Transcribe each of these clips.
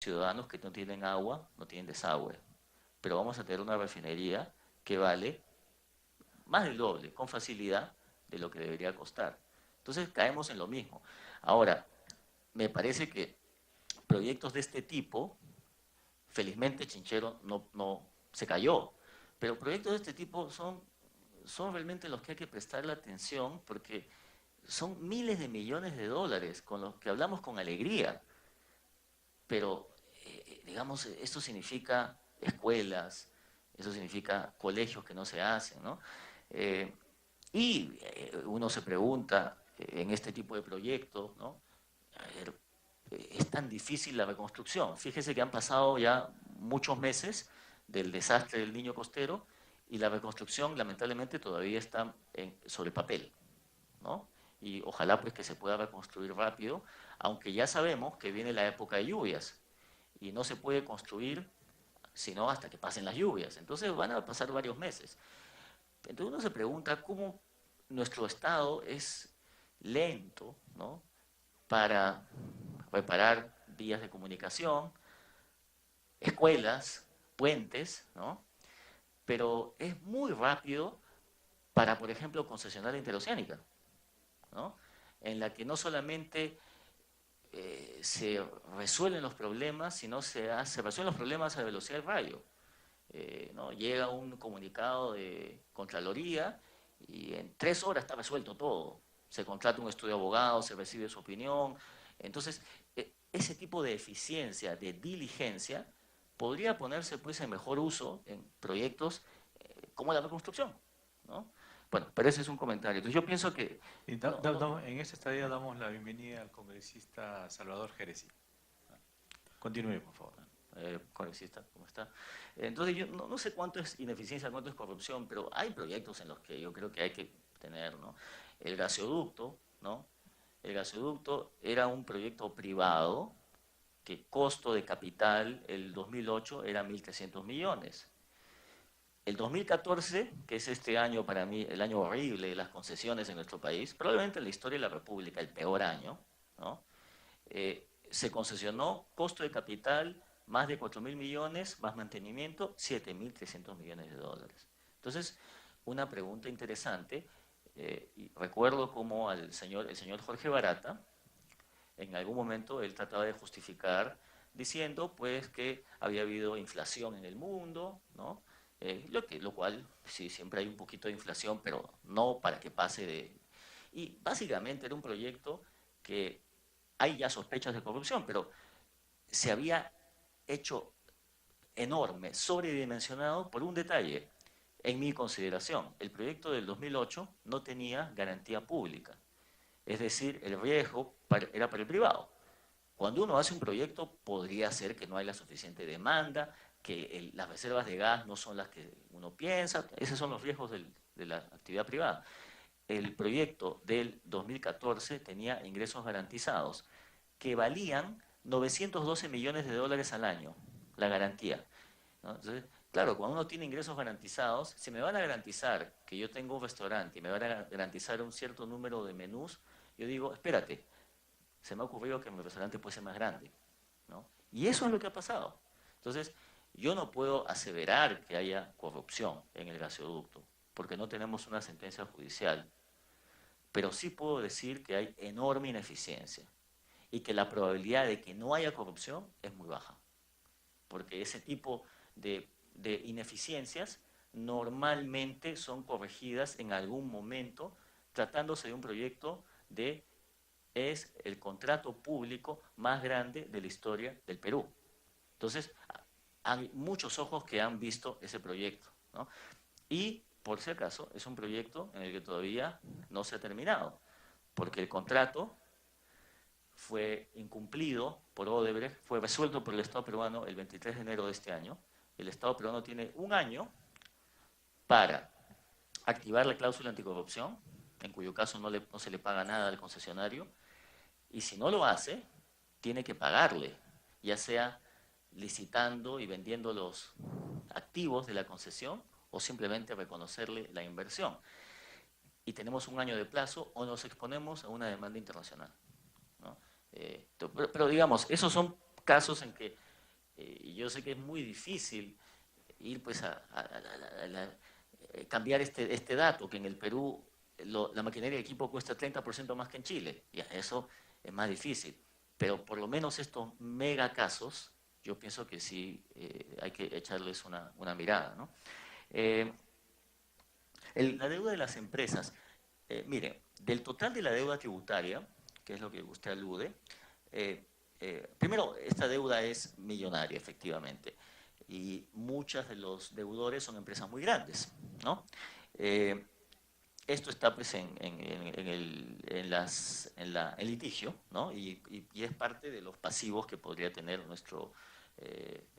ciudadanos que no tienen agua, no tienen desagüe. Pero vamos a tener una refinería que vale más del doble, con facilidad, de lo que debería costar. Entonces caemos en lo mismo. Ahora, me parece que proyectos de este tipo, felizmente Chinchero no se cayó, pero proyectos de este tipo son realmente los que hay que prestarle atención porque son miles de millones de dólares con los que hablamos con alegría, pero digamos, esto significa escuelas, eso significa colegios que no se hacen, ¿no? Eh, uno se pregunta en este tipo de proyectos, ¿no? A ver, es tan difícil la reconstrucción. Fíjese que han pasado ya muchos meses del desastre del Niño Costero y la reconstrucción lamentablemente todavía está sobre papel, ¿no? Y ojalá pues que se pueda reconstruir rápido, aunque ya sabemos que viene la época de lluvias y no se puede construir sino hasta que pasen las lluvias. Entonces van a pasar varios meses. Entonces uno se pregunta cómo nuestro Estado es lento, ¿no? Para reparar vías de comunicación, escuelas, puentes, ¿no? Pero es muy rápido para, por ejemplo, concesionar la interoceánica, ¿no? En la que no solamente se resuelven los problemas, sino se resuelven los problemas a la velocidad del rayo. ¿No? Llega un comunicado de Contraloría y en 3 horas está resuelto todo. Se contrata un estudio de abogado, se recibe su opinión. Entonces, ese tipo de eficiencia, de diligencia, podría ponerse pues en mejor uso en proyectos como la reconstrucción, ¿no? Bueno, pero ese es un comentario. Entonces yo pienso que Y en esta estadía damos la bienvenida al congresista Salvador Jerezi. Continúe, por favor. congresista, ¿cómo está? Entonces yo no sé cuánto es ineficiencia, cuánto es corrupción, pero hay proyectos en los que yo creo que hay que tener, ¿no? El gasoducto, ¿no? El gasoducto era un proyecto privado que costo de capital el 2008 era 1.300 millones. El 2014, que es este año para mí, el año horrible de las concesiones en nuestro país, probablemente en la historia de la República el peor año, ¿no? Se concesionó costo de capital más de 4.000 millones, más mantenimiento 7.300 millones de dólares. Entonces, una pregunta interesante, y recuerdo como el señor Jorge Barata, en algún momento él trataba de justificar diciendo pues que había habido inflación en el mundo, ¿no? Lo cual, sí, siempre hay un poquito de inflación, pero no para que pase de... Y básicamente era un proyecto que hay ya sospechas de corrupción, pero se había hecho enorme, sobredimensionado por un detalle. En mi consideración, el proyecto del 2008 no tenía garantía pública, es decir, el riesgo era para el privado. Cuando uno hace un proyecto podría ser que no hay la suficiente demanda, que las reservas de gas no son las que uno piensa, esos son los riesgos de la actividad privada. El proyecto del 2014 tenía ingresos garantizados que valían 912 millones de dólares al año, la garantía, ¿no? Entonces, claro, cuando uno tiene ingresos garantizados, si me van a garantizar que yo tengo un restaurante y me van a garantizar un cierto número de menús, yo digo, espérate, se me ha ocurrido que mi restaurante puede ser más grande, ¿no? Y eso es lo que ha pasado. Entonces, yo no puedo aseverar que haya corrupción en el gasoducto, porque no tenemos una sentencia judicial, pero sí puedo decir que hay enorme ineficiencia y que la probabilidad de que no haya corrupción es muy baja, porque ese tipo de ineficiencias normalmente son corregidas en algún momento tratándose de un proyecto de es el contrato público más grande de la historia del Perú. Entonces, hay muchos ojos que han visto ese proyecto, ¿no? Y, por si acaso, es un proyecto en el que todavía no se ha terminado, porque el contrato fue incumplido por Odebrecht, fue resuelto por el Estado peruano el 23 de enero de este año. El Estado peruano tiene un año para activar la cláusula anticorrupción, en cuyo caso no se le paga nada al concesionario, y si no lo hace, tiene que pagarle, ya sea licitando y vendiendo los activos de la concesión o simplemente reconocerle la inversión. Y tenemos un año de plazo o nos exponemos a una demanda internacional, ¿no? Pero digamos, esos son casos en que y yo sé que es muy difícil ir pues cambiar este dato, que en el Perú la maquinaria de equipo cuesta 30% más que en Chile. Ya, eso es más difícil. Pero por lo menos estos mega casos, yo pienso que sí hay que echarles una mirada, ¿no? Eh, la deuda de las empresas. Mire, del total de la deuda tributaria, que es lo que usted alude, primero, esta deuda es millonaria, efectivamente, y muchas de los deudores son empresas muy grandes, ¿no? Esto está pues en litigio, ¿no? Y es parte de los pasivos que podría tener nuestro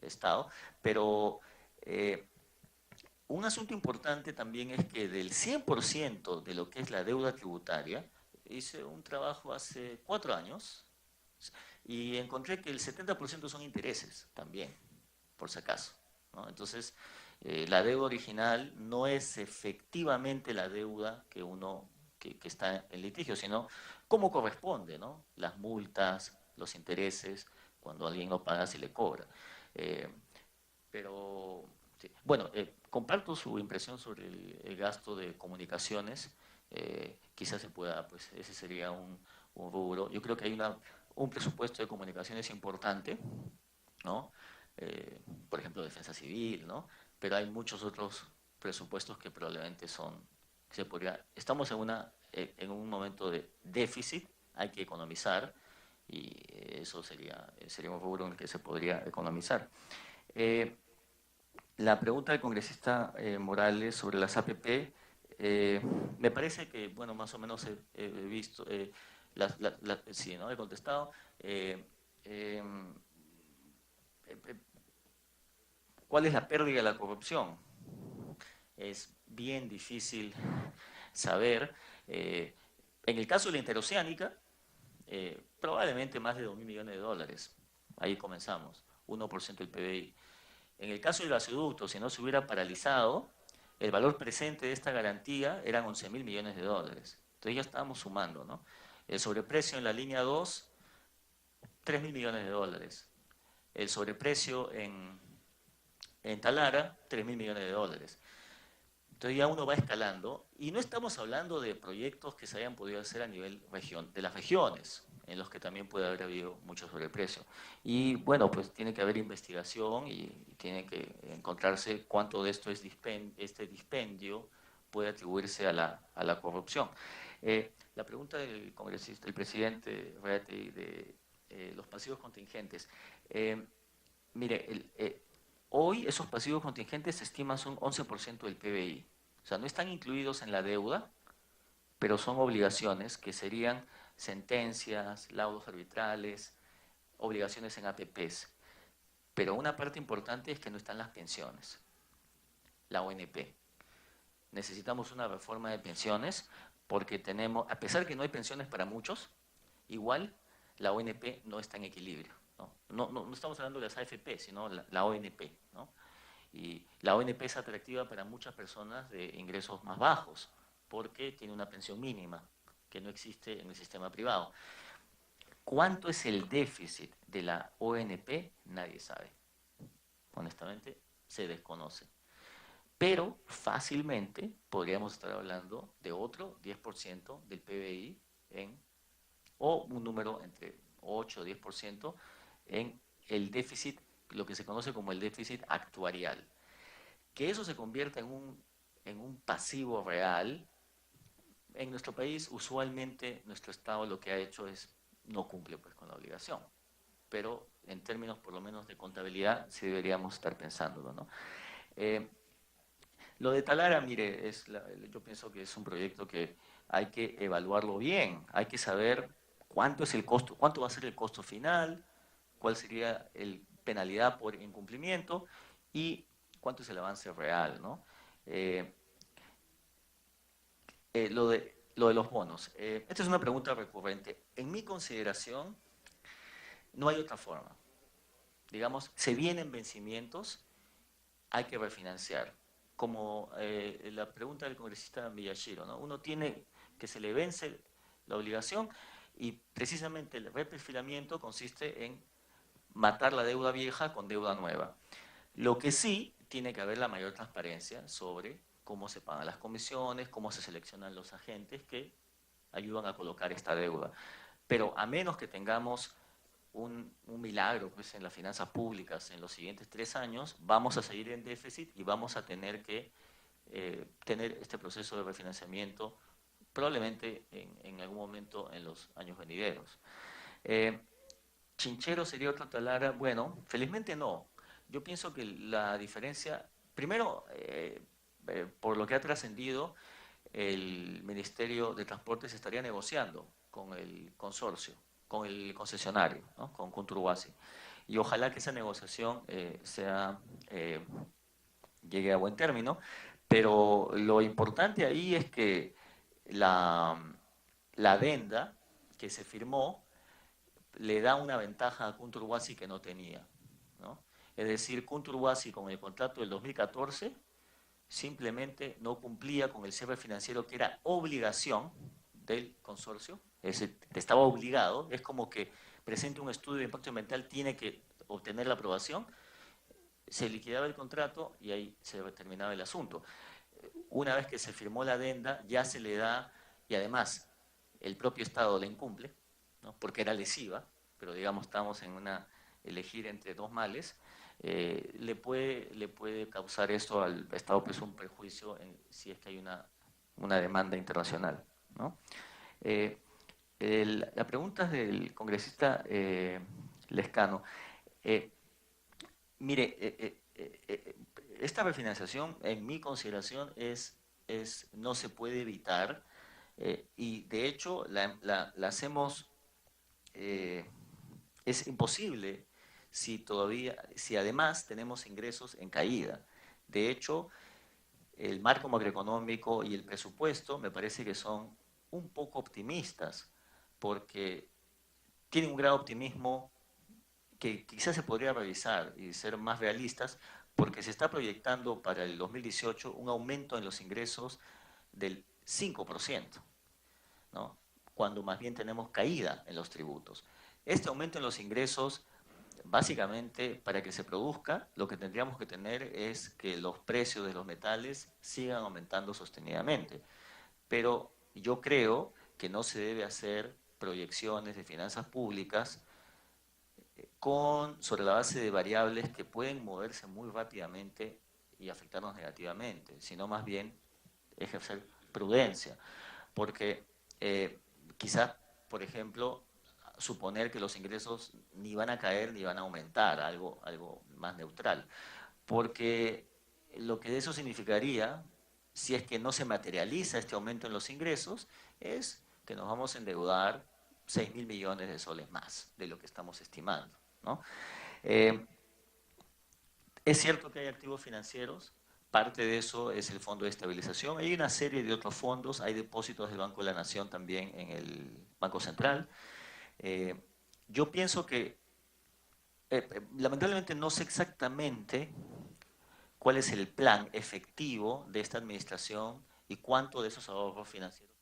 Estado, pero un asunto importante también es que del 100% de lo que es la deuda tributaria, hice un trabajo hace 4 años y encontré que el 70% son intereses también, por si acaso, ¿no? Entonces, la deuda original no es efectivamente la deuda que está en litigio, sino cómo corresponde, ¿no? Las multas, los intereses, cuando alguien no paga se le cobra. Eh, pero, sí. Bueno, comparto su impresión sobre el gasto de comunicaciones. Quizás se pueda, pues ese sería un rubro. Yo creo que hay un presupuesto de comunicaciones importante, ¿no? Por ejemplo, defensa civil, ¿no? Pero hay muchos otros presupuestos que probablemente estamos en un momento de déficit, hay que economizar y eso sería un rubro en el que se podría economizar. La pregunta del congresista Morales sobre las APP, me parece que, bueno, más o menos he visto, sí, ¿no? He contestado. ¿Cuál es la pérdida de la corrupción? Es bien difícil saber. En el caso de la interoceánica, probablemente más de 2.000 millones de dólares. Ahí comenzamos, 1% del PBI. En el caso del gasoducto, si no se hubiera paralizado, el valor presente de esta garantía eran 11.000 millones de dólares. Entonces ya estábamos sumando, ¿no? El sobreprecio en la línea 2, 3.000 millones de dólares. El sobreprecio en Talara, 3.000 millones de dólares. Entonces ya uno va escalando y no estamos hablando de proyectos que se hayan podido hacer a nivel de las regiones, en los que también puede haber habido mucho sobreprecio. Y bueno, pues tiene que haber investigación y tiene que encontrarse cuánto de esto este dispendio puede atribuirse a la corrupción. La pregunta del congresista, el presidente Reati, de los pasivos contingentes. Mire, hoy esos pasivos contingentes se estiman son 11% del PBI. O sea, no están incluidos en la deuda, pero son obligaciones que serían sentencias, laudos arbitrales, obligaciones en APPs. Pero una parte importante es que no están las pensiones, la ONP. Necesitamos una reforma de pensiones porque tenemos, a pesar que no hay pensiones para muchos, igual la ONP no está en equilibrio. No estamos hablando de las AFP, sino la ONP, ¿no? Y la ONP es atractiva para muchas personas de ingresos más bajos, porque tiene una pensión mínima, que no existe en el sistema privado. ¿Cuánto es el déficit de la ONP? Nadie sabe. Honestamente, se desconoce. Pero fácilmente podríamos estar hablando de otro 10% del PBI o un número entre 8 o 10% en el déficit, lo que se conoce como el déficit actuarial. Que eso se convierta en un pasivo real, en nuestro país usualmente nuestro Estado lo que ha hecho es no cumple pues con la obligación, pero en términos por lo menos de contabilidad sí deberíamos estar pensándolo, ¿no? Lo de Talara, mire, yo pienso que es un proyecto que hay que evaluarlo bien, hay que saber cuánto es el costo, cuánto va a ser el costo final, cuál sería la penalidad por incumplimiento y cuánto es el avance real, ¿no? Lo de los bonos. Esta es una pregunta recurrente. En mi consideración, no hay otra forma. Digamos, se vienen vencimientos, hay que refinanciar. Como la pregunta del congresista Miyashiro, ¿no? Uno tiene que se le vence la obligación y precisamente el reperfilamiento consiste en matar la deuda vieja con deuda nueva. Lo que sí, tiene que haber la mayor transparencia sobre cómo se pagan las comisiones, cómo se seleccionan los agentes que ayudan a colocar esta deuda. Pero a menos que tengamos un milagro pues, en las finanzas públicas en los siguientes 3 años, vamos a seguir en déficit y vamos a tener que tener este proceso de refinanciamiento probablemente en algún momento en los años venideros. ¿Chinchero sería otro Talara? Bueno, felizmente no. Yo pienso que la diferencia, primero, por lo que ha trascendido, el Ministerio de Transportes estaría negociando con el consorcio, con el concesionario, ¿no? Con Kunturhuasi. Y ojalá que esa negociación llegue a buen término, pero lo importante ahí es que la adenda que se firmó le da una ventaja a Kunturhuasi que no tenía, ¿no? Es decir, Kunturhuasi con el contrato del 2014 simplemente no cumplía con el cierre financiero que era obligación del consorcio, es decir, estaba obligado, es como que presente un estudio de impacto ambiental, tiene que obtener la aprobación, se liquidaba el contrato y ahí se terminaba el asunto. Una vez que se firmó la adenda, ya se le da, y además el propio Estado la incumple, ¿no? Porque era lesiva, pero digamos estamos en elegir entre dos males, le puede causar esto al Estado pues, un perjuicio si es que hay una demanda internacional, ¿no? La pregunta es del congresista Lescano. Mire, esta refinanciación, en mi consideración, no se puede evitar y de hecho la hacemos, es imposible si además tenemos ingresos en caída. De hecho, el marco macroeconómico y el presupuesto me parece que son un poco optimistas porque tienen un grado de optimismo que quizás se podría revisar y ser más realistas, porque se está proyectando para el 2018 un aumento en los ingresos del 5%, ¿no? Cuando más bien tenemos caída en los tributos. Este aumento en los ingresos, básicamente, para que se produzca, lo que tendríamos que tener es que los precios de los metales sigan aumentando sostenidamente. Pero yo creo que no se debe hacer proyecciones de finanzas públicas sobre la base de variables que pueden moverse muy rápidamente y afectarnos negativamente, sino más bien ejercer prudencia, porque quizás, por ejemplo, suponer que los ingresos ni van a caer ni van a aumentar, algo más neutral, porque lo que eso significaría, si es que no se materializa este aumento en los ingresos, es que nos vamos a endeudar 6.000 millones de soles más de lo que estamos estimando, ¿no? Es cierto que hay activos financieros, parte de eso es el Fondo de Estabilización, hay una serie de otros fondos, hay depósitos del Banco de la Nación también en el Banco Central. Yo pienso que, lamentablemente no sé exactamente cuál es el plan efectivo de esta administración y cuánto de esos ahorros financieros